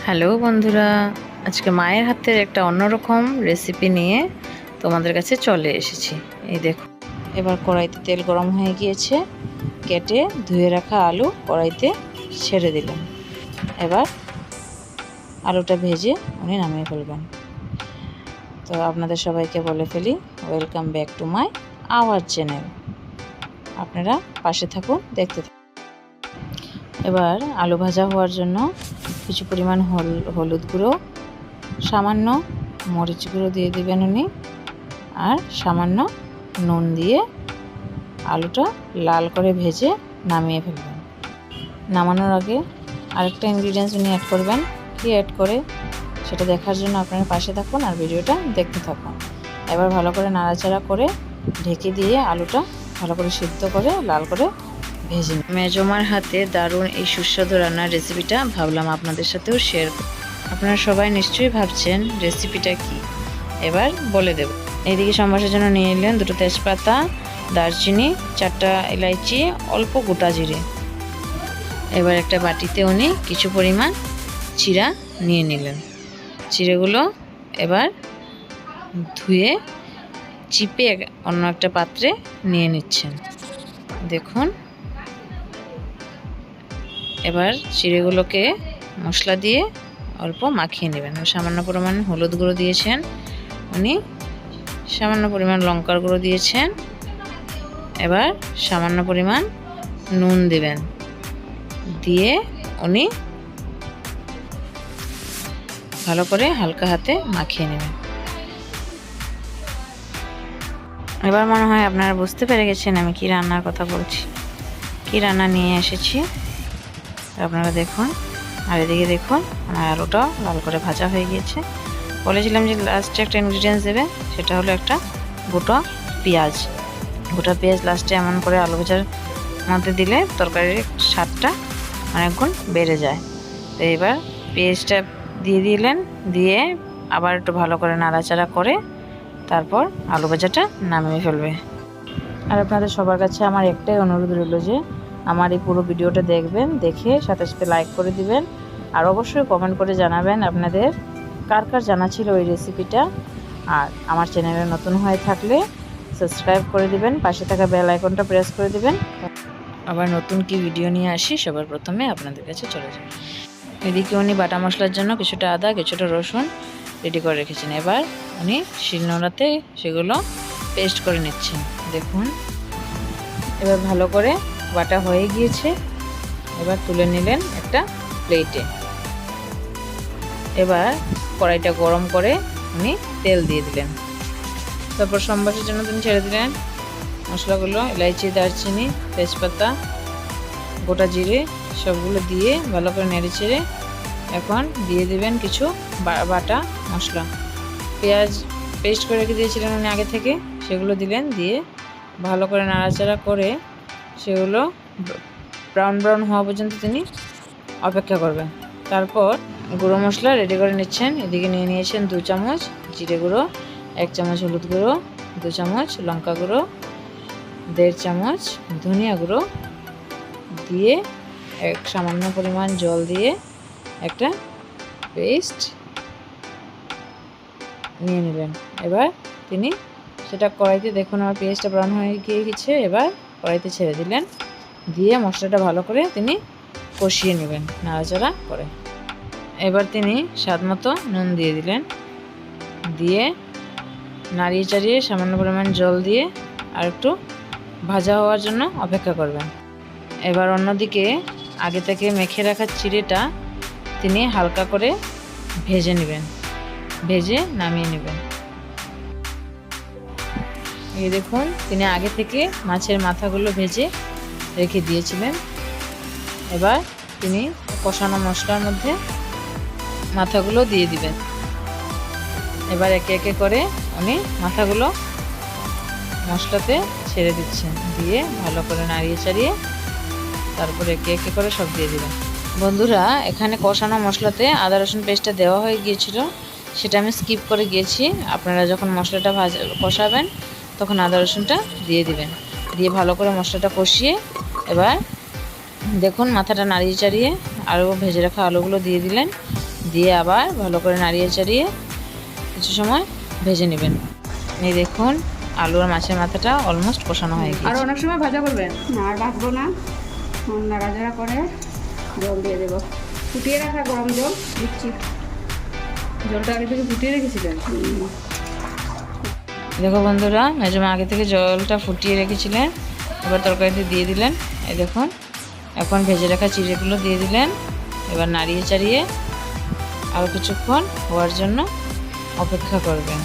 Hello বন্ধুরা, আজকে মায়ের হাতের একটা অন্যরকম রেসিপি নিয়ে তোমাদের কাছে চলে এসেছি। এই দেখো, এবার কড়াইতে তেল গরম হয়ে গিয়েছে। কেটে ধুয়ে রাখা আলু কড়াইতে ছেড়ে দিলাম। এবার আলুটা ভেজে উনি নামিয়ে ফেলবেন। তো আপনাদের সবাইকে বলে ফেলি, welcome back to my our channel. আপনারা পাশে থাকুন, দেখতে থাকুন। এবার আলু ভাজা হওয়ার জন্য কিছু পরিমাণ হলুদ গুঁড়ো, সামান্য মরিচ গুঁড়ো দিয়ে দিবেন উনি, আর সামান্য নুন দিয়ে আলুটা লাল করে ভেজে নামিয়ে ফেলবেন। নামানোর আগে আরেকটা ইনগ্রিডিয়েন্টস উনি অ্যাড করবেন। কি অ্যাড করে সেটা দেখার জন্য আপনারা পাশে থাকুন আর ভিডিওটা দেখতে থাকুন। এবার ভালো করে নাড়াচাড়া করে ঢেকে দিয়ে আলুটা ভালো করে সিদ্ধ করে লাল করে ভেজে নিন। মেজমার হাতে দারুণ এই সুস্বাদু রান্নার রেসিপিটা ভাবলাম আপনাদের সাথেও শেয়ার করব। আপনারা সবাই নিশ্চয়ই ভাবছেন রেসিপিটা কি, এবার বলে দেব। এইদিকে সম্বাসের জন্য নিয়ে নিলেন 2টো তেজপাতা, দারচিনি, 4টা এলাইচি, অল্প গোটা জিরে। এবার একটা বাটিতে উনি কিছু পরিমাণ চিড়া নিয়ে নিলেন। চিড়েগুলো এবার ধুয়ে চিপে অন্য একটা পাত্রে নিয়ে নিচ্ছেন। দেখুন, এবার চিড়েগুলোকে মশলা দিয়ে অল্প মাখিয়ে নেবেন। সামান্য পরিমাণ হলুদ গুঁড়ো দিয়েছেন উনি, সামান্য পরিমাণ লঙ্কার গুঁড়ো দিয়েছেন। এবার সামান্য পরিমাণ নুন দিবেন, দিয়ে উনি ভালো করে হালকা হাতে মাখিয়ে নেবেন। এবার মনে হয় আপনারা বুঝতে পেরে গেছেন আমি কি রান্নার কথা বলছি, কি রান্না নিয়ে এসেছি। আপনারা দেখুন, আর এদিকে দেখুন আমার আলুটাও লাল করে ভাজা হয়ে গিয়েছে। বলেছিলাম যে লাস্টে একটা ইনগ্রিডিয়েন্টস দেবে, সেটা হলো একটা গোটা পেঁয়াজ। গোটা পেঁয়াজ লাস্টে এমন করে আলু ভাজার মধ্যে দিলে তরকারির স্বাদটা অনেক গুণ বেড়ে যায়। তো এবার পেঁয়াজটা দিয়ে দিলেন, দিয়ে আবার একটু ভালো করে নাড়াচাড়া করে তারপর আলু ভাজাটা নামিয়ে ফেলবে। আর আপনাদের সবার কাছে আমার একটাই অনুরোধ রইল যে আমার এই পুরো ভিডিওটা দেখবেন, দেখে সাথে সাথে লাইক করে দিবেন, আর অবশ্যই কমেন্ট করে জানাবেন আপনাদের কার কার জানা ছিল ওই রেসিপিটা। আর আমার চ্যানেলে নতুন হয়ে থাকলে সাবস্ক্রাইব করে দিবেন, পাশে থাকা বেল আইকনটা প্রেস করে দিবেন। আবার নতুন কি ভিডিও নিয়ে আসি সবার প্রথমে আপনাদের কাছে চলে যাবে। এদিকে উনি বাটা মশলার জন্য কিছুটা আদা, কিছুটা রসুন রেডি করে রেখেছেন। এবার উনি শিলনোড়াতে সেগুলো পেস্ট করে নিচ্ছেন। দেখুন, এবার ভালো করে বাটা হয়ে গিয়েছে। এবার তুলে নিলেন একটা প্লেটে। এবার কড়াইটা গরম করে উনি তেল দিয়ে দিলেন। তারপর সম্বাসের জন্য তিনি ছেড়ে দিলেন মশলাগুলো, এলাইচি, দারচিনি, তেজপাতা, গোটা জিরে সবগুলো দিয়ে ভালো করে নেড়ে চেড়ে এখন দিয়ে দিবেন কিছু বাটা মশলা। পেঁয়াজ পেস্ট করে রেখে দিয়েছিলেন উনি আগে থেকে, সেগুলো দিলেন, দিয়ে ভালো করে নাড়াচাড়া করে সেগুলো ব্রাউন ব্রাউন হওয়া পর্যন্ত তিনি অপেক্ষা করবেন। তারপর গুঁড়ো মশলা রেডি করে নিচ্ছেন। এদিকে নিয়ে নিয়েছেন 2 চামচ জিরে গুঁড়ো, 1 চামচ হলুদ গুঁড়ো, 2 চামচ লঙ্কা গুঁড়ো, 1.5 চামচ ধনিয়া গুঁড়ো দিয়ে সামান্য পরিমাণ জল দিয়ে একটা পেস্ট নিয়ে নেবেন। এবার তিনি সেটা কড়াইতে, দেখুন আমার পেঁয়াজটা ব্রাউন হয়ে গিয়েছে, এবার কড়াইতে ছেড়ে দিলেন, দিয়ে মশলাটা ভালো করে তিনি কষিয়ে নেবেন নাড়াচাড়া করে। এবার তিনি স্বাদ মতো নুন দিয়ে দিলেন, দিয়ে নাড়িয়ে চাড়িয়ে সামান্য পরিমাণ জল দিয়ে আর একটু ভাজা হওয়ার জন্য অপেক্ষা করবেন। এবার অন্যদিকে আগে থেকে মেখে রাখা চিড়েটা তিনি হালকা করে ভেজে নেবেন, ভেজে নামিয়ে নেবেন। এই দেখুন, তিনি আগে থেকে মাছের মাথাগুলো ভেজে রেখে দিয়েছিলেন। এবার তিনি কষানো মশলার মধ্যে মাথাগুলো দিয়ে দিবেন। এবার একে একে করে উনি মাথাগুলো মশলাতে ছেড়ে দিচ্ছেন, দিয়ে ভালো করে নাড়িয়ে চাড়িয়ে তারপরে একে একে করে সব দিয়ে দিবেন। বন্ধুরা, এখানে কষানো মশলাতে আদা রসুন পেস্টটা দেওয়া হয়ে গিয়েছিল, সেটা আমি স্কিপ করে গিয়েছি। আপনারা যখন মশলাটা কষাবেন তখন আদা রসুনটা দিয়ে দিবেন, দিয়ে ভালো করে মশলাটা কষিয়ে এবার দেখুন মাথাটা নাড়িয়ে চাড়িয়ে আরও ভেজে রাখা আলুগুলো দিয়ে দিলেন, দিয়ে আবার ভালো করে নাড়িয়ে চাড়িয়ে কিছু সময় ভেজে নেবেন। এই দেখুন আলু আর মাছের মাথাটা অলমোস্ট কষানো হয়ে গেছে। আর অনেক সময় ভাজা করবেন? না আর ভাজবো না, নাড়াচাড়া করে জল দিয়ে দেবো। ফুটিয়ে রাখা গরম জল দিচ্ছি। জলটা আগে থেকে ফুটিয়ে রেখেছিলেন? দেখো বন্ধুরা, মেজমা আগে থেকে জলটা ফুটিয়ে রেখেছিলেন, এবার তরকারিতে দিয়ে দিলেন। এই দেখুন এখন ভেজে রাখা চিড়েগুলো দিয়ে দিলেন। এবার নাড়িয়ে চাড়িয়ে আরও কিছুক্ষণ হওয়ার জন্য অপেক্ষা করবেন।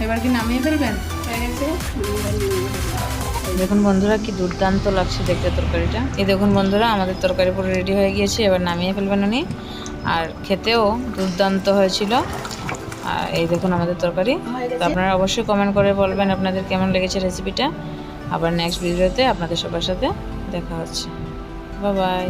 এবার কি নামিয়ে ফেলবেন? হয়ে গেছে, দেখুন বন্ধুরা কি দুর্দান্ত লাগছে দেখতে তরকারিটা। এই দেখুন বন্ধুরা আমাদের তরকারি পুরো রেডি হয়ে গিয়েছে, এবার নামিয়ে ফেলবেন উনি। আর খেতেও দুর্দান্ত হয়েছিল। আর এই দেখুন আমাদের তরকারি। তো আপনারা অবশ্যই কমেন্ট করে বলবেন আপনাদের কেমন লেগেছে রেসিপিটা। আবার নেক্সট ভিডিওতে আপনাদের সবার সাথে দেখা হচ্ছে। Bye bye.